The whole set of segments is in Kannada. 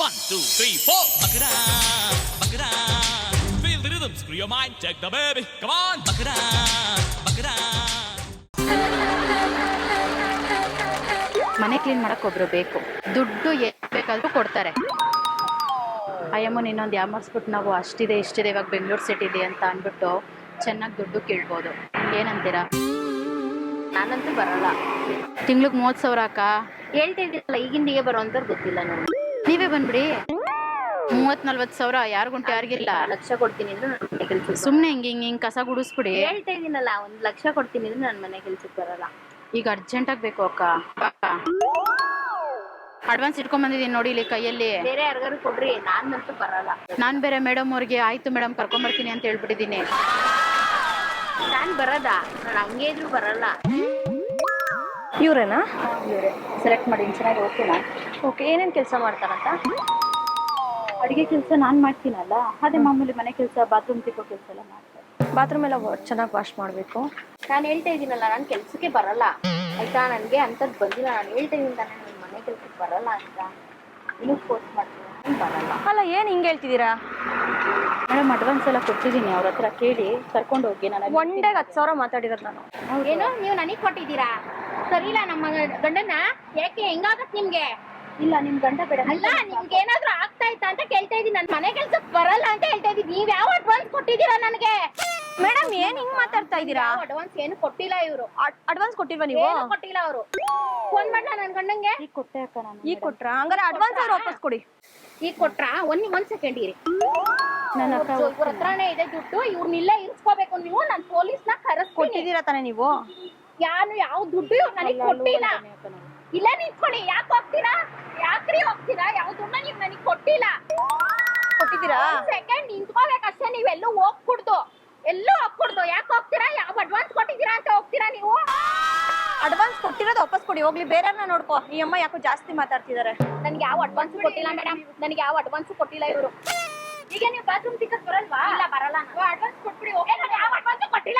1, 2, 3, 4. Buck it up, buck it up. Feel the rhythm, screw your mind, check the baby. Come on, buck it up, buck it up. ಮನೆ ಕ್ಲೀನ್ ಮಾಡಕ್ ಒಬ್ರು ಬೇಕು. ದುಡ್ಡು ಎಷ್ಟು ಬೇಕಾದ್ರೂ ಕೊಡ್ತಾರೆ. ಅಯ್ಯಮ್ಮನ ಇನ್ನೊಂದು ಯಾಮರ್ಸ್ಬಿಟ್ಟು ನಾವು ಅಷ್ಟಿದೆ ಇಷ್ಟಿದೆ ಇವಾಗ ಬೆಂಗಳೂರು ಸಿಟಿಲಿ ಅಂತ ಅಂದ್ಬಿಟ್ಟು ಚೆನ್ನಾಗಿ ದುಡ್ಡು ಕೇಳ್ಬೋದು. ಏನಂತೀರಾ? ನಾನಂತೂ ಬರಲ್ಲ. ತಿಂಗ್ಳಿಗೆ 30,000 ಅಕ್ಕ. ಹೇಳ್ತಿದ್ದೀನಲ್ಲ ಈಗಿಂದಿಗೆ ಬರೋಂಥವ್ರು ಗೊತ್ತಿಲ್ಲ ನನಗೆ. ನೀವೇ ಬಂದ್ಬಿಡಿ. 30-40,000 ಯಾರಿಗುಂಟು ಯಾರಿಗಿಲ್ಲ. ಲಕ್ಷ ಕೊಡ್ತೀನಿ ಅಂದ್ರೆ ನನ್ನ ಮನೆ ಕೆಲ್ಸಕ್ಕೆ ಸುಮ್ಮನೆ ಹಿಂಗೆ ಕಸ ಗುಡಿಸ್ಬಿಡಿ. ಹೇಳ್ತಾ ಇದ್ದೀನಲ್ಲ, 1 ಲಕ್ಷ ಕೊಡ್ತೀನಿ ಅಂದ್ರೆ ನನ್ನ ಮನೆ ಕೆಲ್ಸಕ್ಕೆ ಬರಲ್ಲ. ಈಗ ಅರ್ಜೆಂಟಾಗಿ ಬೇಕು ಅಕ್ಕ. ಅಡ್ವಾನ್ಸ್ ಇಟ್ಕೊಂಡ್ ಬಂದಿದ್ದೀನಿ ನೋಡಿ ಇಲ್ಲಿ ಕೈಯಲ್ಲಿ. ಬೇರೆ ಯಾರಿಗಾರು ಕೊಡ್ರಿ, ನಾನಂತೂ ಬರಲ್ಲ. ನಾನು ಬೇರೆ ಮೇಡಮ್ ಅವ್ರಿಗೆ ಆಯ್ತು ಮೇಡಮ್ ಕರ್ಕೊಂಬರ್ತೀನಿ ಅಂತ ಹೇಳ್ಬಿಟ್ಟಿದ್ದೀನಿ. ನಾನು ಬರದ, ನಾನು ಹಂಗೆ ಇದ್ರು ಬರಲ್ಲ. ಇವ್ರೇನಾ? ಇವರೇ ಸೆಲೆಕ್ಟ್ ಮಾಡಿ ಚೆನ್ನಾಗಿ ಓಕೆನಾ? ಓಕೆ. ಏನೇನು ಕೆಲಸ ಮಾಡ್ತಾರಂತ? ಅಡುಗೆ ಕೆಲಸ ನಾನು ಮಾಡ್ತೀನಲ್ಲ, ಅದೇ ಮಾಮೂಲಿ ಮನೆ ಕೆಲಸ, ಬಾತ್ರೂಮ್ ತಿಕ್ಕೋ ಕೆಲಸ ಎಲ್ಲ ಮಾಡ್ತಾರೆ. ಬಾತ್ರೂಮ್ ಎಲ್ಲ ಚೆನ್ನಾಗಿ ವಾಶ್ ಮಾಡಬೇಕು. ನಾನು ಹೇಳ್ತಾ ಇದ್ದೀನಲ್ಲ, ನಾನು ಕೆಲ್ಸಕ್ಕೆ ಬರಲ್ಲ ಆಯ್ತಾ. ನನಗೆ ಅಂಥದ್ದು ಬಂದಿಲ್ಲ. ನಾನು ಹೇಳ್ತಾ ಇದ್ದೀನಿ ತಾನೇ ನನ್ನ ಮನೆ ಕೆಲ್ಸಕ್ಕೆ ಬರಲ್ಲ ಅಂತ. ಇನ್ನೂ ಫೋರ್ಸ್ ಮಾಡ್ತೀನಿ, ನಾನು ಬರಲ್ಲ. ಅಲ್ಲ, ಏನು ಹಿಂಗೆ ಹೇಳ್ತಿದ್ದೀರಾ? ಮೇಡಮ್ ಅಡ್ವಾನ್ಸ್ ಎಲ್ಲ ಕೊಟ್ಟಿದ್ದೀನಿ, ಅವ್ರ ಹತ್ರ ಕೇಳಿ ಕರ್ಕೊಂಡು ಹೋಗಿ. ನಾನು ಒನ್ ಡೇಗೆ 10,000 ಮಾತಾಡಿರೋದು ನಾನು. ಏನು ನೀವು ನನಗೆ ಕೊಟ್ಟಿದ್ದೀರಾ? ಸರಿ ಇಲ್ಲ, ನಮ್ಮ ಗಂಡನ ಯಾಕೆ ಹೆಂಗಾಗತ್ ನಿಮ್ಗೆ? ಇಲ್ಲ ನಿಮ್ ಗಂಡ ಬೇಡ. ಅಲ್ಲ, ನಿಮ್ಗೆ ಏನಾದ್ರೂ ಆಗ್ತಾ ಇತ್ತಾ ಅಂತ ಕೇಳ್ತಾ ಇದ್ದೀನಿ. ನನ್ನ ಮನೆ ಕೆಲ್ಸಕ್ಕೆ ಬರಲ್ಲ ಅಂತ ಹೇಳ್ತಾ ಇದ್ದೀನಿ. ನೀವ್ ಯಾವ ಅಡ್ವಾನ್ಸ್ ಕೊಟ್ಟಿದ್ದೀರಾ ನನಗೆ? ಮೇಡಮ್ ಏನು ಹಿಂಗೆ ಮಾತಾಡ್ತಾ ಇದ್ದೀರಾ? ಅಡ್ವಾನ್ಸ್ ಏನು ಕೊಟ್ಟಿಲ್ಲ ಇವರು. ಅಡ್ವಾನ್ಸ್ ಕೊಟ್ಟಿಲ್ವಾ ನೀವು? ಏನು ಕೊಟ್ಟಿಲ್ಲ ಅವರು. ಫೋನ್ ಮಾಡ್ಲಾ ನನ್ನ ಗಂಡಂಗೆ? ಈಗ ಕೊಟ್ಟೆ ಅಕ್ಕ ನಾನು. ಈಗ ಕೊಟ್ರಾ? ಹಂಗಾರೆ ಅಡ್ವಾನ್ಸ್ ಅವ್ರು ವಾಪಸ್ ಕೊಡಿ. ಈಗ ಕೊಟ್ರಾ? ಒಂದ್ ಸೆಕೆಂಡ್ ಇರಿ. ನನ್ನ ಅಕ್ಕ ಇವ್ರ ಹತ್ರನೇ ಇದೆ ದುಡ್ಡು. ಇವ್ರನ್ನಿಲ್ಲೇ ಇರಿಸ್ಕೋಬೇಕು ನೀವು. ನಾನು ಪೊಲೀಸ್ನ ಕರೆಸ್ಕೊಟ್ಟಿದ್ದೀರಾ ಕೊಟ್ಟಿದ್ದೀರಾ ತಾನೇ ನೀವು? ಯಾವ ದುಡ್ಡು ಇವ್ರು ನನಗೆ ಕೊಟ್ಟಿಲ್ಲ. ಇಲ್ಲ ನಿಂತ್ಕೊಳ್ಳಿ. ಯಾಕೆ ಹೋಗ್ತೀರಾ? ಯಾಕ್ರಿ ಹೋಗ್ತೀರಾ? ಯಾವ ದುಡ್ಡ ನೀವು ನನಗೆ ಕೊಟ್ಟಿಲ್ಲ. ಕೊಟ್ಟಿದ್ದೀರಾ? ಸೆಕೆಂಡ್ ನಿಂತ್ಕೋಬೇಕಷ್ಟೇ. ನೀವೆಲ್ಲೂ ಹೋಗ್ಬಿಡ್ದು, ಎಲ್ಲೂ ಹೋಗ್ಬಿಡ್ದು. ಯಾಕೆ ಹೋಗ್ತೀರಾ? ಯಾವ ಅಡ್ವಾನ್ಸ್ ಕೊಟ್ಟಿದ್ದೀರಾ ಅಂತ ಹೋಗ್ತೀರಾ ನೀವು? ಅಡ್ವಾನ್ಸ್ ಕೊಟ್ಟಿರೋದು ವಾಪಸ್ ಕೊಡಿ. ಹೋಗ್ಲಿ, ಬೇರೆಯವ್ರನ್ನ ನೋಡ್ಕೋ. ಈ ಅಮ್ಮ ಯಾಕೋ ಜಾಸ್ತಿ ಮಾತಾಡ್ತಿದ್ದಾರೆ. ನನಗೆ ಯಾವ ಅಡ್ವಾನ್ಸ್ ಕೊಟ್ಟಿಲ್ಲ ಮೇಡಮ್. ನನಗೆ ಯಾವ ಅಡ್ವಾನ್ಸ್ ಕೊಟ್ಟಿಲ್ಲ ಇವರು. ಈಗ ನೀವು ಬಾತ್ರೂಮ್ ತಿಕ್ಕಕ್ ಬರಲ್ವಾ? ಇಲ್ಲ ಬರಲ್ಲ. ಅಡ್ವಾನ್ಸ್ ಕೊಟ್ಬಿಡಿ. ಓಕೆ, ನಾನು ಯಾವ ಅಡ್ವಾನ್ಸ್ ಕೊಟ್ಟಿಲ್ಲ.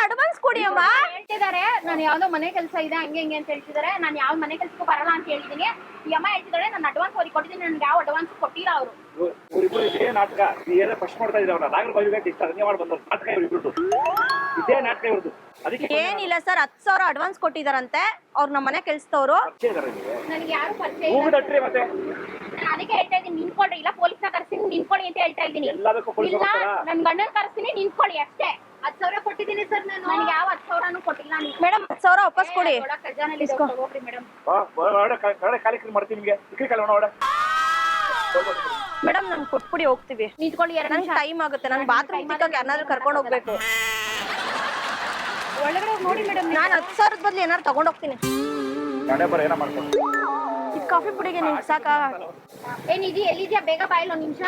ಅಡ್ವಾನ್ಸ್ ಕೊಡಿ ಅಮ್ಮ. ಹೇಳ್ತಿದ್ದಾರೆ ನಾನು ಯಾವ್ದೋ ಮನೆ ಕೆಲಸ ಇದೆ ಹಂಗೆ ಹಿಂಗೆ ಅಂತ ಹೇಳ್ತಿದ್ದಾರೆ. ನಾನು ಯಾವ ಮನೆ ಕೆಲಸಕ್ಕೂ ಬರಲ್ಲ ಅಂತ ಹೇಳಿದೀನಿ. ಈ ಅಮ್ಮ ಹೇಳ್ತಿದ್ದಾರೆ ನಾನು ಅಡ್ವಾನ್ಸ್ ಅವ್ರಿಗೆ ಕೊಟ್ಟಿದ್ದೀನಿ. ನನ್ಗೆ ಯಾವ ಅಡ್ವಾನ್ಸ್ ಕೊಟ್ಟಿಲ್ಲ ಅವರು. ಇದೇ ನಾಟಕ ನೀವೆಲ್ಲ ಫಸ್ಟ್ ಮಾಡ್ತಾ ಇದ್ದೀರಲ್ಲ, ನಾಗರ ಬಾವಿಗೆ ಇಷ್ಟ ಅದೇ ಮಾಡಿ ಬಂದ ನಾಟಕ ಇವ್ರದ್ದು. ಇದೇ ನಾಟಕ ಇವ್ರದ್ದು. ಅದಕ್ಕೆ ಏನಿಲ್ಲ ಸರ್, 10,000 ಅಡ್ವಾನ್ಸ್ ಕೊಟ್ಟಿದಾರಂತೆ. ಅವ್ರು ನಮ್ಮ ಮನೆ ಕೆಲ್ಸದವರು. ನನಗೆ ಯಾರು ಪರಿಚಯ ಹೋಗುದಟ್ರಿ ಮತ್ತೆ. ನಾನು ಅದಕ್ಕೆ ಹೇಳ್ತಾ ಇದ್ದೀನಿ, ನಿಂತ್ಕೊಳ್ರಿ. ಇಲ್ಲ ಪೊಲೀಸ್ನ ಕರೆಸ್ತೀನಿ, ನಿಂತ್ಕೊಳ್ಳಿ ಅಂತ ಹೇಳ್ತಾ ಇದ್ದೀನಿ. ಇಲ್ಲ, ನನ್ ಗಂಡನ್ ಕರೆಸ್ತೀನಿ, ನಿಂತ್ಕೊಳ್ಳಿ ಅಷ್ಟೇ. 10,000 ಕೊಟ್ಟಿದ್ದೀನಿ ಸರ್ ನಾನು. ನನಗೆ ಯಾವ 10,000 ಕೊಟ್ಟಿಲ್ಲ. ಮೇಡಮ್ 10,000 ವಾಪಸ್ ಕೊಡಿ. ಹೋಗ್ರಿ ಮೇಡಮ್. ಖಾಲಿ ಮಾಡ್ತೀನಿ ನಿಮಗೆ. ಮೇಡಮ್ ನನ್ ಕೊಟ್ಬಿಡಿ, ಹೋಗ್ತೀವಿ. ನಿಂತ್ಕೊಳ್ಳಿ. ನನ್ಗೆ ಟೈಮ್ ಆಗುತ್ತೆ. ನನ್ ಬಾತ್ರೂಮ್ ತಿಕ್ಕಕ್ಕೆ ಯಾರನ್ನಾದ್ರೂ ಕರ್ಕೊಂಡು ಹೋಗ್ಬೇಕು. ಒಳಗಡೆ ನೋಡಿ ಮೇಡಮ್. ನಾನು 10,000 ಬದಲು ಏನಾದ್ರು ತಗೊಂಡ್ ಹೋಗ್ತೀನಿ. ಈ ಕಾಫಿ ಪುಡಿಗೆ ನಿಮ್ಗೆ ಸಾಕಾ? ಏನಿದೆ? ಎಲ್ಲಿದ್ಯಾ? ಬೇಗ ಬಾಯಿಲ್ ಒಂದ್ ನಿಮಿಷ.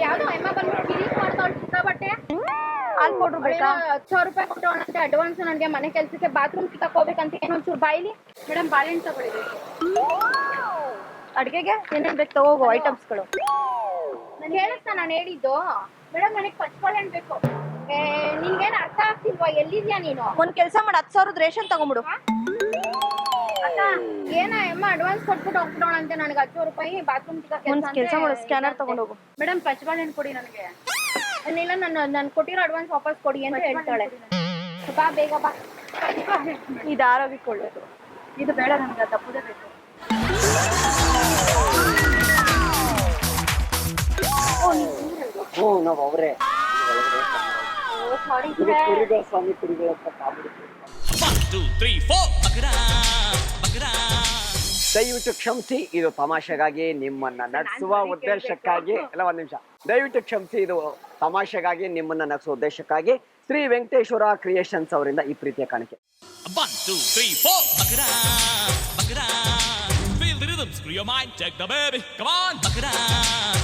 ಯಾವ್ದೋ ಅಮ್ಮ ಬಂದ್ಬಿಟ್ಟು ಕಿರೀಟ್ ಮಾಡ್ತಾವಳು ಸಿಕ್ಕಾಬಟ್ಟೆ. ಹಾಲ್ ಪೌಡ್ರ್ ಬೇಕಾ? 10,000 ರೂಪಾಯಿ ಕೊಟ್ಟವನಂತೆ ಅಡ್ವಾನ್ಸ್. ನನಗೆ ಮನೆ ಕೆಲ್ಸಕ್ಕೆ ಬಾತ್ರೂಮ್ ತಿಕ್ಕಕ್ ಹೋಗ್ಬೇಕಂತ. ಏನೊಂಚೂರು ಬಾಯಿಲಿ ಮೇಡಮ್. ಬಾಳೆಹಣ್ಣು ತಗೊಳ್ಳಿಬೇಕು. ಅಡ್ಗೆಗೆ ಏನೇನ್ ಬೇಕು ತಗೋಗೋ ಐಟಮ್ಸ್ಗಳು. ನಾನು ಹೇಳುತ್ತಾ ನಾನು ಹೇಳಿದ್ದು ಮೇಡಮ್. ನನಗೆ ಪಚ್ಬಾಳೆಹಣ್ಣು ಬೇಕು. ನಿನ್ಗೇನು ಅರ್ಥ ಆಗ್ತಿಲ್ವಾ? ಎಲ್ಲಿದ್ಯಾ ನೀನು? ಒಂದ್ ಕೆಲ್ಸ ಮಾಡಿ 10,000 ರೇಷನ್ ತಗೊಂಡ್ಬಿಡು. ಅಕ್ಕ ಏನ ಅಮ್ಮ ಅಡ್ವಾನ್ಸ್ ಕೊಟ್ಬಿಟ್ಟು ಹೋಗ್ಬಿಡೋಣಂತೆ. ನನಗೆ 10,000 ರೂಪಾಯಿ ಬಾತ್ರೂಮ್ ಒಂದ್ ಕೆಲ್ಸ ಮಾಡು, ಸ್ಕ್ಯಾನರ್ ತಗೊಂಡ್ ಹೋಗು. ಮೇಡಮ್ ಪಚ್ಬಾಳೆಹಣ್ಣು ಕೊಡಿ ನನಗೆ. ಇಲ್ಲ, ನಾನು ಕೊಟ್ಟಿರೋ ಅಡ್ವಾನ್ಸ್ ವಾಪಸ್ ಕೊಡಿ ಅಂತ ಹೇಳ್ತಾಳೆ. ಬಾ ಬೇಗ ಬಾ. ಇದು ಆರೋಗ್ಯಕ್ಕೆ ಒಳ್ಳೇದು. ಇದು ಬೇಡ ನನಗೆ, ತಪ್ಪುದೇ ಬೇಕು. ನಾವು ಅವರೇ ಸ್ವಾಮಿ ಕುರಿಗಳ 1, 2, 3, 4. Buck it up, buck it up. ದಯವಿಟ್ಟು ಕ್ಷಮಿಸಿ, ಇದು ತಮಾಷೆಗಾಗಿ ನಿಮ್ಮನ್ನ ನಗಿಸುವ ಉದ್ದೇಶಕ್ಕಾಗಿ. ಎಲ್ಲ ಒಂದ್ ನಿಮಿಷ, ದಯವಿಟ್ಟು ಕ್ಷಮಿಸಿ, ಇದು ತಮಾಷೆಗಾಗಿ ನಿಮ್ಮನ್ನ ನಗಿಸುವ ಉದ್ದೇಶಕ್ಕಾಗಿ ಶ್ರೀ ವೆಂಕಟೇಶ್ವರ ಕ್ರಿಯೇಷನ್ಸ್ ಅವರಿಂದ ಈ ಪ್ರೀತಿಯ ಕಾಣಿಕೆ. 1, 2, 3, 4. Buck it up, buck it up. Feel the rhythm, screw your mind, check the baby. Come on, buck it up,